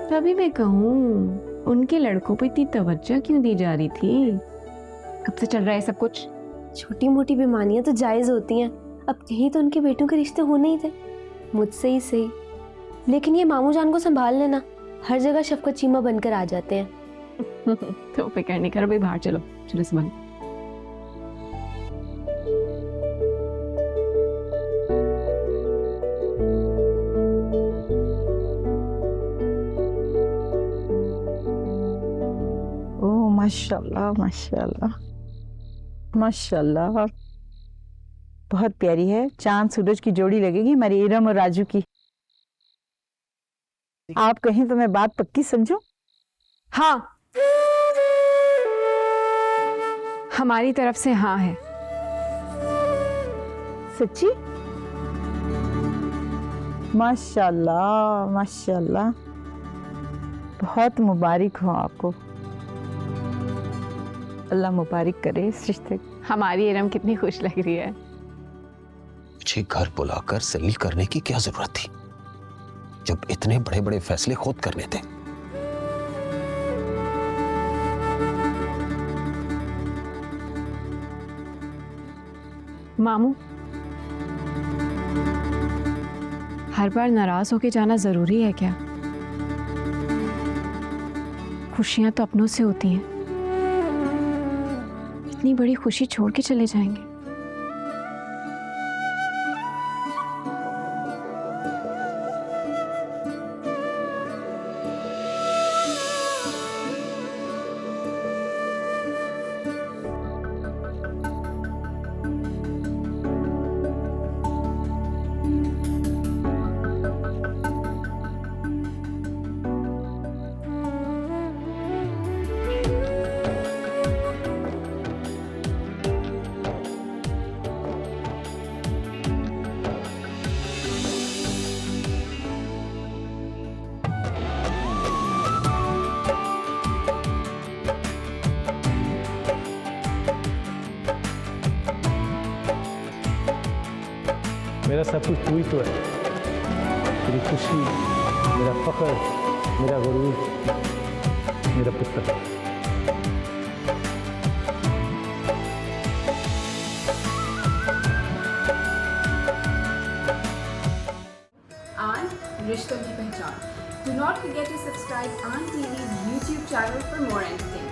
तभी मैं कहूँ उनके लड़कों पे इतनी तवज्जो क्यों दी जा रही थी? कब से चल रहा है सब कुछ? छोटी मोटी बीमारियां तो जायज होती हैं, अब कहीं तो उनके बेटों के रिश्ते होने ही थे, मुझसे ही सही। लेकिन ये मामू जान को संभाल लेना, हर जगह शफकत चीमा बनकर आ जाते हैं। तो फिक्र नहीं करो भाई, बाहर चलो चलो सुमन। ओह माशाल्लाह माशाल्लाह माशाल्लाह, बहुत प्यारी है। चांद सूरज की जोड़ी लगेगी हमारी इरम और राजू की। आप कहें तो मैं बात पक्की समझूं? हाँ, हमारी तरफ से हाँ है। सच्ची? माशाल्लाह माशाल्लाह, बहुत मुबारक हो आपको। अल्लाह मुबारक करे इस रिश्ते। हमारी इरम कितनी खुश लग रही है। मुझे घर बुलाकर सलील करने की क्या जरूरत थी, जब इतने बड़े बड़े फैसले खुद करने थे। मामू, हर बार नाराज होके जाना जरूरी है क्या? खुशियां तो अपनों से होती हैं, इतनी बड़ी खुशी छोड़ के चले जाएंगे? मेरा सब कुछ तू ही तो है, मेरी खुशी, मेरा फख्र, मेरा गुरूर, मेरा पुत्र। आन रिश्तों की पहचान। Do not forget to subscribe Aan TV's YouTube channel for more entertainment.